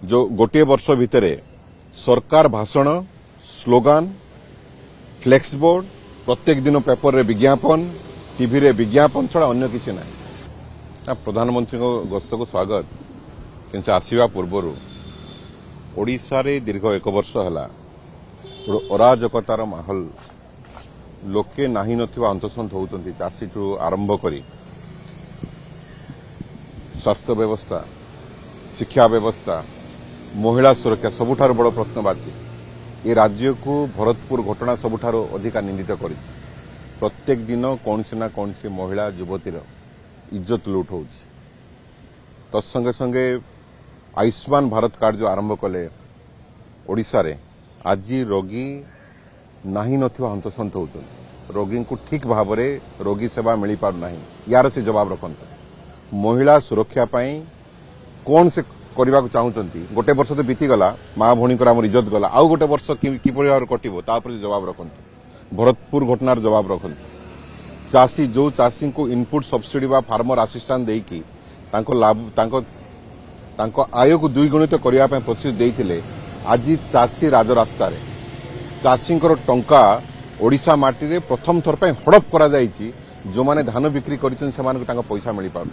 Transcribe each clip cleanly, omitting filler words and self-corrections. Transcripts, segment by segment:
जो गोटे वर्ष भितर सरकार भाषण स्लोगान फ्लेक्स बोर्ड प्रत्येक दिन पेपर रे विज्ञापन टीवी रे विज्ञापन छड़ा अन्य किसी ना प्रधानमंत्री गस्त को स्वागत कि आसवा पूर्वर ओडिशा रे दीर्घ एक वर्ष है अराजकतार माहौल लोके नाही नथिबा अंतसंत होउतंती चाषी ठू आरंभ करी स्वास्थ्य व्यवस्था शिक्षा व्यवस्था महिला सुरक्षा सबुठार बड़ प्रश्नवाची ये राज्य को भरतपुर घटना सबुठार अधिका निंदित करी प्रत्येक दिन कौन ना कौन महिला युवतीर इज्जत लुट हो तत्संगे संगे आयुष्मान भारत कार्ड जो आरंभ कले ओडिशा रे आज रोगी नाही नथिबा हंतसंत होउतंती रोगी को ठीक भाव में रोगी सेवा मिल पार नहीं यार से जवाब रखते महिला सुरक्षा पाई कौन से करने को चाहूंती गोटे वर्ष तो बीतीगला माँ भौणी आम इज्जत गला आउ गोटे वर्ष किपरि भाव कटो तापर जवाब रखते भरतपुर घटनार जवाब रखते चाषी जो चाषी को इनपुट सब्सिडी बा फार्मर असिस्टेंट देकी आय को द्विगुणित करने प्रतिश्रुति देते आज चाषी राजरास्तार चाषी टंका ओडिशा माटी रे प्रथम थर पर हड़प करा जायछि जो माने धान बिक्री करिछन से पैसा मिल पार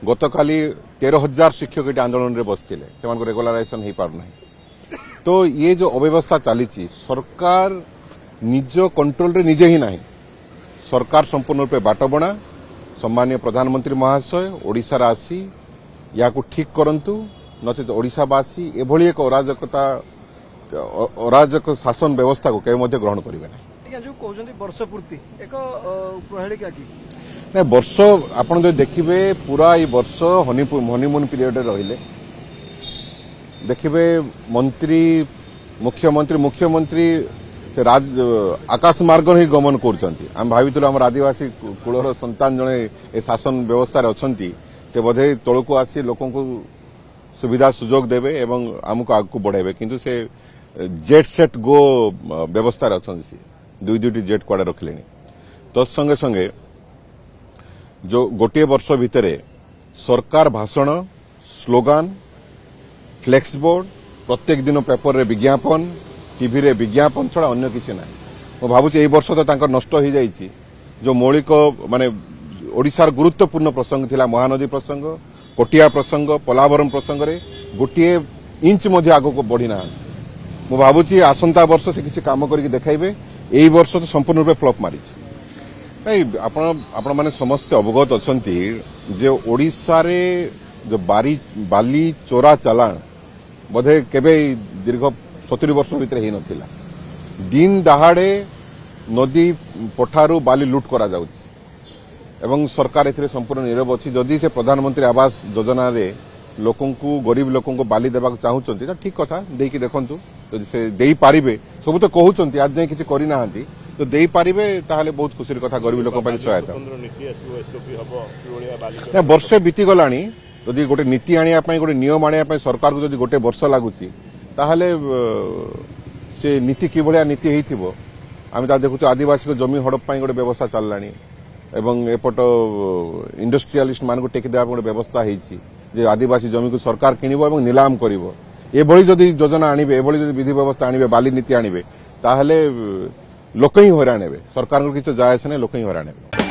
गतकाली 13,000 शिक्षक ये आंदोलन रे बसथिले से रेगुलाराइजेशन हो पार नहीं तो ये जो अव्यवस्था चली सरकार निज कंट्रोल रे निजे ही नहीं सरकार संपूर्ण रूपे बाटबणा सम्मानीय प्रधानमंत्री महाशय ओडिशा आसी या ठीक करंतु नचेत ओडिशावासी एभली एक अराजक शासन व्यवस्था को केवे मध्य ग्रहण करेंगे ना जो कहते वर्ष पूर्ति एक प्रहेलिका की ना वर्ष आपन जो देखिबे पूरा ये वर्ष हनीमून पीरियड रहिले देखिबे मंत्री मुख्यमंत्री से आकाश मार्ग ही गमन करछंती हम भावितु हम आदिवासी कुलर संतान जने ए शासन व्यवस्था रे अछंती से बोधे तळको आसी लोकन को सुविधा सुजोग देवे एवं आमको आगको बढ़ाइबे किंतु से जेट सेट गो व्यवस्था अच्छा दुईटी जेट कड़े रखिले तत्संगे संगे जो गोटे वर्ष भितर सरकार भाषण स्लोगान फ्लेक्स बोर्ड प्रत्येक दिन पेपर रे विज्ञापन टीवी रे विज्ञापन छड़ा अन्य किसी ना मु भावुची ए वर्ष तो तांकर नष्ट हो जाइछि जो मौलिक माने ओडिशार गुरुत्वपूर्ण प्रसंग थिला महानदी प्रसंग कोटिया प्रसंग पलावरम प्रसंग रे गोटे इंच मध्य आग को बढ़ी ना मु भावुची आसंता वर्ष से किसी काम करके देखाइबे एई वर्ष तो संपूर्ण रूपे फ्लॉप मारी आपण माने समस्त अवगत अछंती जे ओडिशा रे जो बाली चोरा चालान बोधे केबे दीर्घ 70 वर्ष भीतर ही नथिला दिन दहाड़े नदी पठारू बाली लुट करा जाउची एवं सरकार एथिरे संपूर्ण नीरव अच्छी जदि से प्रधानमंत्री आवास योजना रे लोकन को गरीब लोकन को बाली देबा चाहूचंती ठीक कथा देकी देखंतु जदि से देई पारिबे सब तो कहउचंती आज जाय किछि करि नाहंती तो देई पारिबे ताहाले बहुत खुशीर कथा गरीब लोकन पय सहायता ना वर्षे बीती गलानी जदि गोटे नीति आनिया पय गोटे नियम आनिया पय सरकार को जदि गोटे वर्ष लागुची ताहाले से नीति कि भलिया नीति हेइथिबो आमे ता देखुछु आदिवासी को जमी हड़प पय गोटे व्यवस्था चललानी एवं एपट इंडस्ट्रियालिस्ट मान को टेकी देवा गोटे व्यवस्था होती जे आदिवासी जमी को सरकार किणव और नीलाम कर जदि योजना आणबे एभली जदि विधि व्यवस्था आणबे बाली नीति आणबे ताहले लोक ही हैरान हेबे सरकार किसी जायस नहीं लोक ही हैरान हेबे।